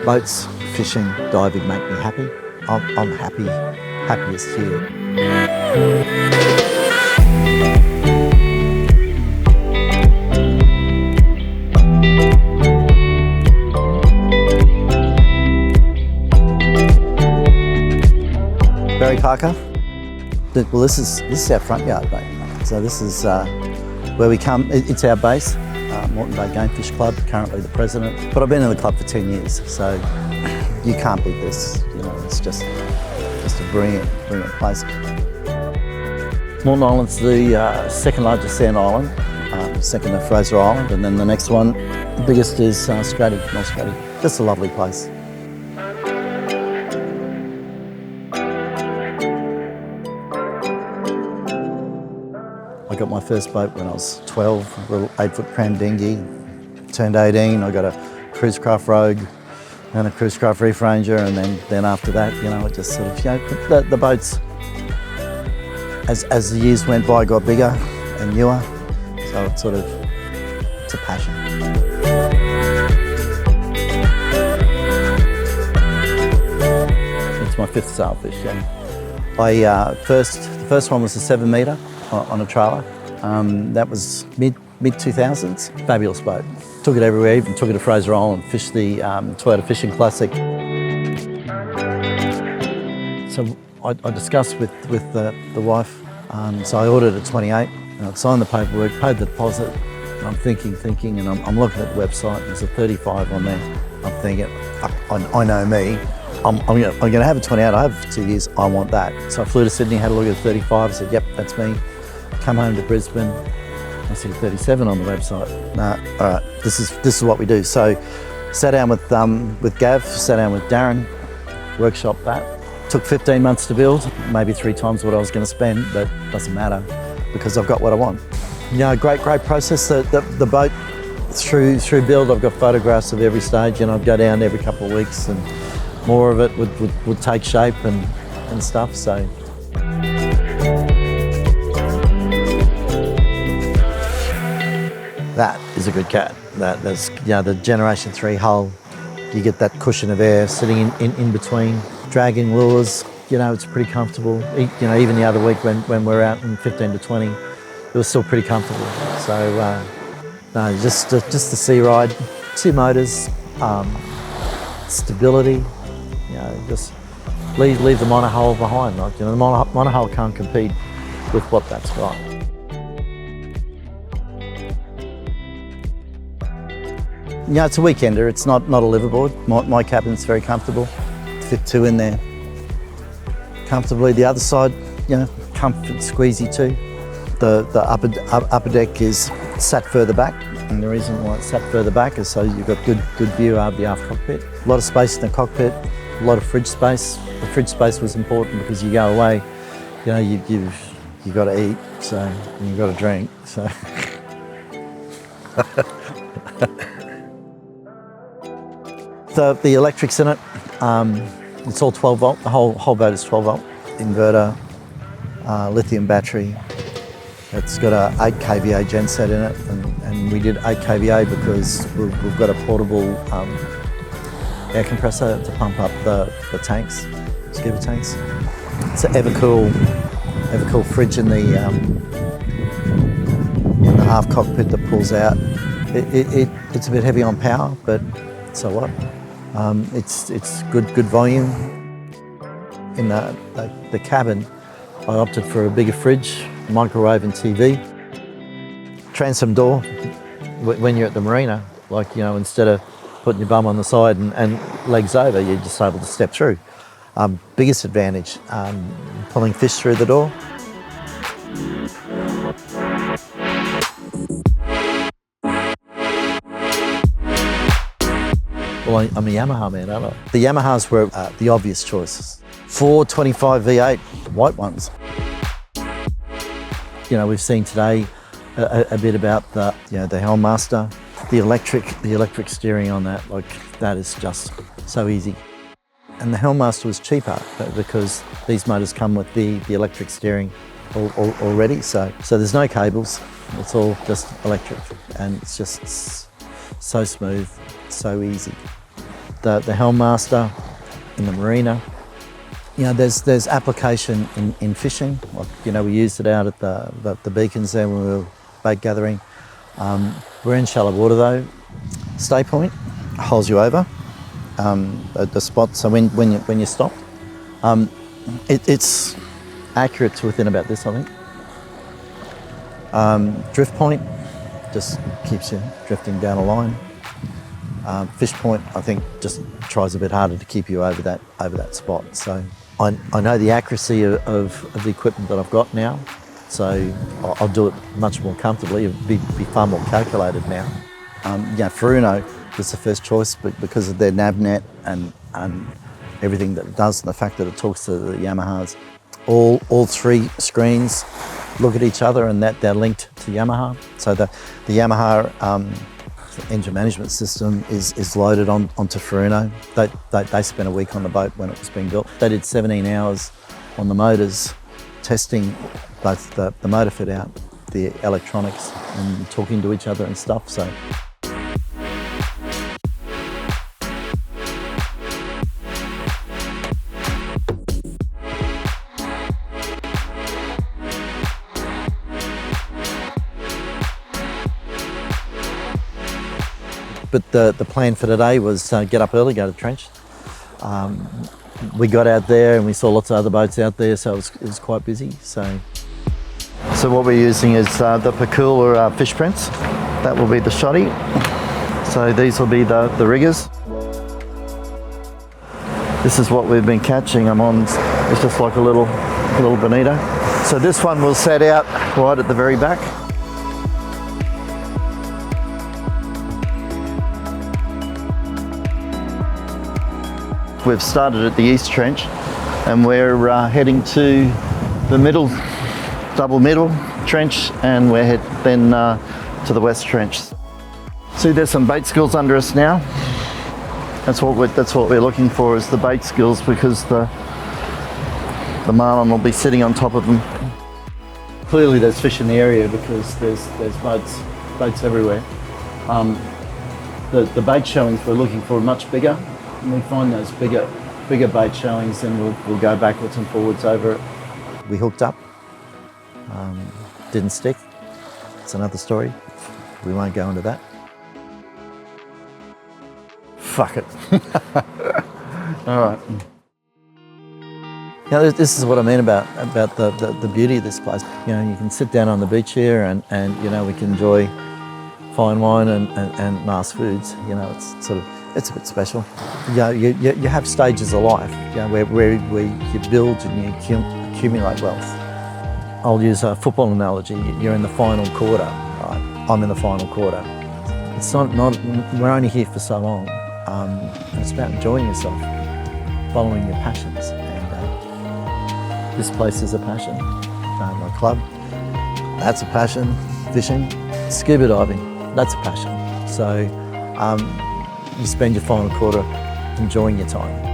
Boats, fishing, diving make me happy. I'm happy, happiest here. Barry Parker. Well, this is our front yard, mate. So this is where we come. It's our base, Moreton Bay Game Fish Club. Currently the president, but I've been in the club for 10 years, so you can't beat this. You know, it's just a brilliant place. Moreton Island's the second largest sand island, second to Fraser Island, and then the next one, the biggest is Stratty, North Stratty. Just a lovely place. I got my first boat when I was 12, a little 8-foot pram dinghy. Turned 18, I got a cruise craft Rogue and a cruise craft Reef Ranger, and then after that, you know, it just sort of, you know, the boats, as the years went by, got bigger and newer, so it's sort of, it's a passion. It's my 5th sailfish, yeah. The first one was a 7 metre on a trailer. That was mid-2000s. Fabulous boat. Took it everywhere, even took it to Fraser Island, fished the Toyota Fishing Classic. So I discussed with the wife, so I ordered a 28, and I signed the paperwork, paid the deposit, and I'm thinking, and I'm looking at the website, and there's a 35 on there. I'm thinking, I know me, I'm going to have a 28, I have it for 2 years, I want that. So I flew to Sydney, had a look at the 35, I said, yep, that's me. Come home to Brisbane, I see 37 on the website. Nah, all right, this is what we do. So sat down with Gav, sat down with Darren, workshopped that. Took 15 months to build, maybe 3 times what I was going to spend, but doesn't matter because I've got what I want. You know, great process. The boat through build, I've got photographs of every stage, and I'd go down every couple of weeks, and more of it would take shape and stuff. So. That is a good cat. That's, you know, the Generation 3 hull. You get that cushion of air sitting in between. Dragging lures, you know, it's pretty comfortable. You know, even the other week when we're out in 15 to 20, it was still pretty comfortable. So, no, just the sea ride, 2 motors, stability. You know, just leave the monohull behind. Like, you know, the monohull can't compete with what that's got. Yeah, it's a weekender. It's not a liverboard. My cabin's very comfortable. Fit 2 in there comfortably. The other side, you know, comfort squeezy too. The upper deck is sat further back, and the reason why it's sat further back is so you've got good view of the aft cockpit. A lot of space in the cockpit. A lot of fridge space. The fridge space was important because you go away, you know, you've got to eat, so and you've got to drink, so. The electrics in it, it's all 12 volt. The whole boat is 12 volt. Inverter, lithium battery. It's got a 8 kVA genset in it, and we did 8 kVA because we've got a portable air compressor to pump up the tanks, scuba tanks. It's an Evercool fridge in the aft cockpit that pulls out. It's a bit heavy on power, but so what? It's good volume. In the cabin, I opted for a bigger fridge, microwave and TV. Transom door, when you're at the marina, like, you know, instead of putting your bum on the side and legs over, you're just able to step through. Biggest advantage, pulling fish through the door. Well, I'm a Yamaha man, aren't I? The Yamahas were the obvious choices. 425 V8, white ones. You know, we've seen today a bit about the Helmmaster, the electric steering on that. Like, that is just so easy. And the Helmmaster was cheaper because these motors come with the electric steering already. So there's no cables. It's all just electric, and it's just so smooth, so easy. the Helmmaster in the marina. You know, there's application in fishing. Like, you know, we used it out at the beacons there when we were bait gathering. We're in shallow water though. Stay point holds you over at the spot. So when you stop, it's accurate to within about this, I think. Drift point just keeps you drifting down a line. Fish point, I think, just tries a bit harder to keep you over that spot. So I know the accuracy of the equipment that I've got now, so I'll do it much more comfortably. It'll be far more calculated now. Yeah, Furuno was the first choice, but because of their nav net and everything that it does, and the fact that it talks to the Yamahas, all three screens look at each other, and that they're linked to Yamaha. So the Yamaha engine management system is loaded onto Furuno. They spent a week on the boat when it was being built. They did 17 hours on the motors, testing both the motor fit out, the electronics, and talking to each other and stuff. So. But the plan for today was get up early, go to the trench. We got out there and we saw lots of other boats out there, so it was quite busy. So what we're using is the Pakula fish prints. That will be the shotty. So these will be the riggers. This is what we've been catching. I'm on, it's just like a little bonito. So this one will set out right at the very back. We've started at the East Trench and we're heading to the double middle trench, and we're then to the West Trench. See, there's some bait skills under us now. That's what we're looking for, is the bait skills, because the Marlin will be sitting on top of them. Clearly there's fish in the area because there's boats everywhere. The bait showings we're looking for are much bigger. When we find those bigger bait showings, then we'll go backwards and forwards over it. We hooked up, didn't stick. It's another story. We won't go into that. Fuck it. All right. You know, this is what I mean about the beauty of this place. You know, you can sit down on the beach here and you know, we can enjoy fine wine and nice foods. You know, it's a bit special. You know, you have stages of life, you know, where you build and you accumulate wealth. I'll use a football analogy. You're in the final quarter, right? I'm in the final quarter. It's not we're only here for so long. It's about enjoying yourself, following your passions. And this place is a passion. My club, that's a passion. Fishing, scuba diving, that's a passion. So. You spend your final quarter enjoying your time.